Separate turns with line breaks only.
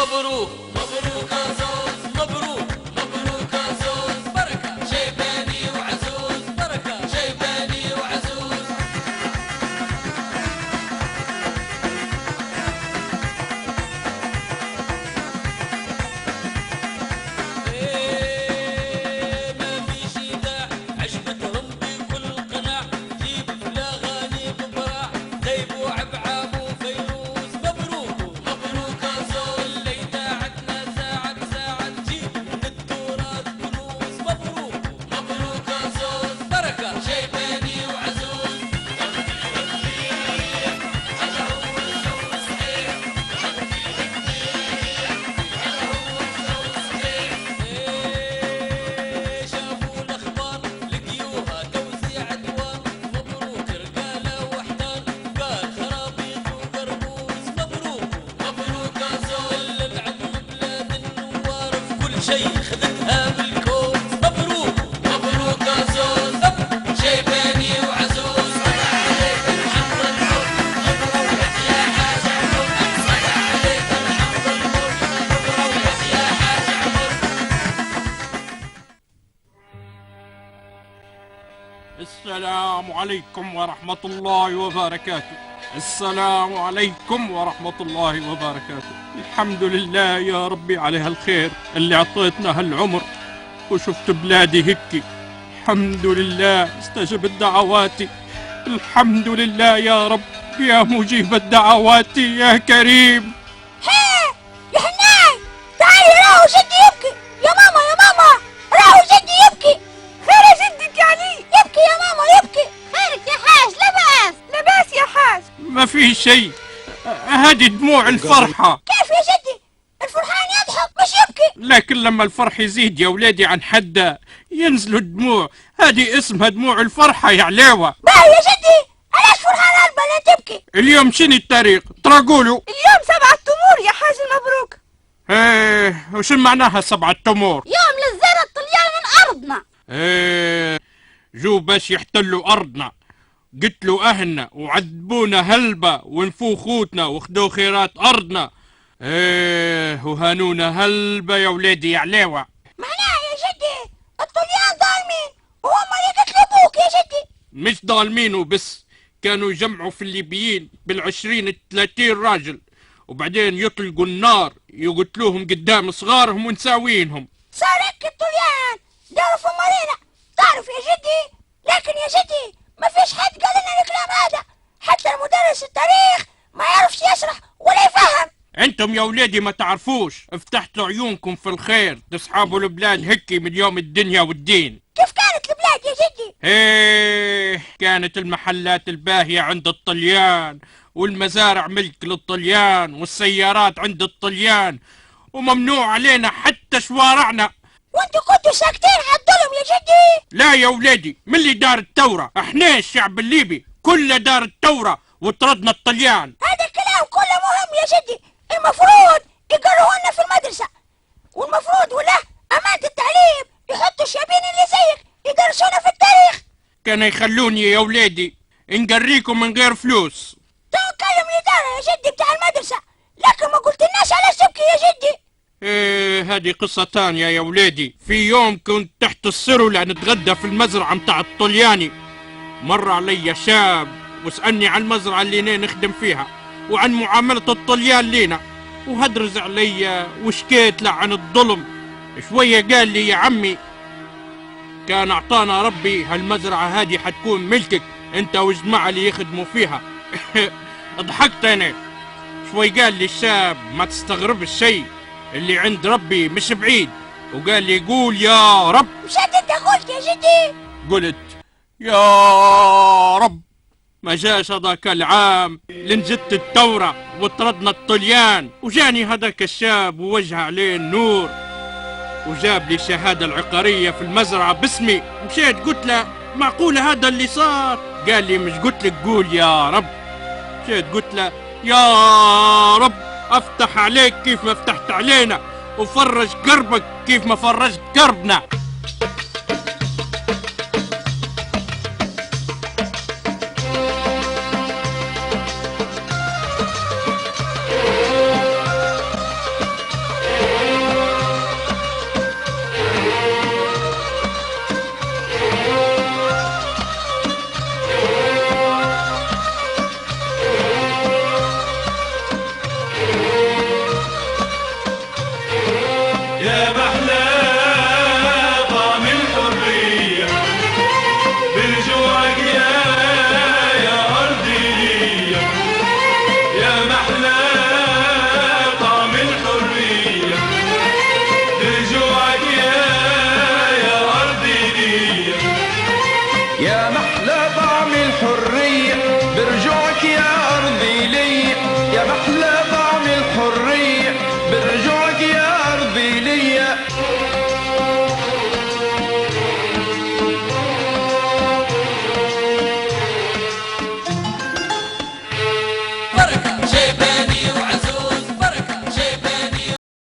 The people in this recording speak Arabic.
مبروك مبروك يا زوز، مبروك مبروك يا زوز، بركة شيباني وعزوز، بركة شيباني وعزوز. ما فيش إيداع عجبتهم بكل قناع، جيب في الأغاني بفرح زي بوعب عابو فيروز. مبروك مبروك يا زوز، اللي يداعتنا ساعد ساعد جيب من التراث كنوز. مبروك مبروك يا زوز، بركة شيباني وعزوز. شافوا الأخبار لقيوها توزيع أدوار. مبروك رجالة وحدان قال خرابيط وقرموز. مبروك مبروك يا زول، العظم بلاد النوار في كل شيء خذتها بالكوز. مبروك مبروك يا زول، شيباني وعزوز. عليك الحمد المر مبروك يا حاج عمر، عليك الحمد المر مبروك يا حاج عمر.
السلام عليكم ورحمة الله وبركاته. السلام عليكم ورحمة الله وبركاته. الحمد لله يا ربي على هالخير اللي عطيتنا هالعمر وشفت بلادي هيك. الحمد لله استجبت دعواتي. الحمد لله يا رب يا مجيب الدعوات يا كريم.
ها يا حنان، تعالي راهو جدي يبكي. يا ماما يا ماما، راهو جدي يبكي. خير يا جدك علي؟ يبكي يا ماما يبكي. خيرك يا حاج؟ لباس لباس يا حاج.
ما في شيء، هذه دموع الفرحة.
كيف يا جدي؟ الفرحان يضحك مش يبكي.
لكن لما الفرح يزيد يا ولادي عن حده ينزلوا الدموع، هذه اسمها دموع الفرحة يا علاوة.
باهي يا جدي، علاش فرحان قلبه لا تبكي؟
اليوم شنو التاريخ؟ ترى قولوا.
اليوم 7 تمور يا حاج المبروك.
ايه وش معناها 7 تمور؟
يوم للزرع الطليان من ارضنا.
ايه جو باش يحتلوا ارضنا، قتلوا اهلنا وعذبونا هلبة ونفوخوتنا وخدوا خيرات ارضنا. ايه وهانونا هلبة يا ولادي يا علاوة.
معناها يا جدي الطليان ظالمين وهم اللي قتلوا ابوك يا جدي.
مش ظالمين وبس، كانوا يجمعوا في الليبيين بال20-30 راجل وبعدين يطلقوا النار يقتلوهم قدام صغارهم ونساوينهم.
صار هيك الطليان داروا في مارينا، تعرف يا جدي. لكن يا جدي ما فيش حد قال لنا الكلام هذا، حتى المدرس التاريخ ما يعرفش يشرح ولا يفهم.
انتم يا ولادي ما تعرفوش، افتحتوا عيونكم في الخير، تصحابوا البلاد هكي من يوم الدنيا والدين.
كيف كانت البلاد يا جدي؟
ايه كانت المحلات الباهية عند الطليان، والمزارع ملك للطليان، والسيارات عند الطليان، وممنوع علينا حتى شوارعنا.
وانتوا كنتوا ساكتين على الظلم يا جدي؟
لا يا ولادي، من اللي دار الثورة؟ احنا الشعب الليبي كله دار الثورة وطردنا الطليان.
هذا الكلام كله مهم يا جدي، المفروض يقروه لنا في المدرسة، والمفروض ولا أمانة التعليم يحطوا الشابين اللي زيك يدرسونا في التاريخ.
كان يخلوني يا ولادي نقريكم من غير فلوس.
تو كلم الإدارة يا جدي بتاع المدرسة، لكن ما قلتلناش علاش تبكي يا جدي.
ايه هذه قصة تانية يا ولادي. في يوم كنت تحت السرولة نتغدى في المزرعة متاع الطلياني، مر علي شاب وسألني عن المزرعة اللي نخدم فيها وعن معاملة الطليان لينا، وهدرز علي وشكيت له عن الظلم. شوية قال لي يا عمي كان اعطانا ربي هالمزرعة هذه حتكون ملكك انت والجماعة اللي يخدموا فيها. ضحكت انا. شوي قال لي الشاب ما تستغرب الشيء اللي عند ربي مش بعيد، وقال لي قول يا رب.
مش انت قلت يا جدي؟
قلت يا رب. ما جاش هذاك العام لنجدت الثورة وطردنا الطليان، وجاني هذاك الشاب ووجه عليه النور وجاب لي الشهادة العقارية في المزرعة باسمي. مشيت قلت له معقولة هذا اللي صار؟ قال لي مش قلت لك قول يا رب؟ مشيت قلت له يا رب افتح عليك كيف ما فتحت علينا، وفرج كربك كيف ما فرجت كربنا.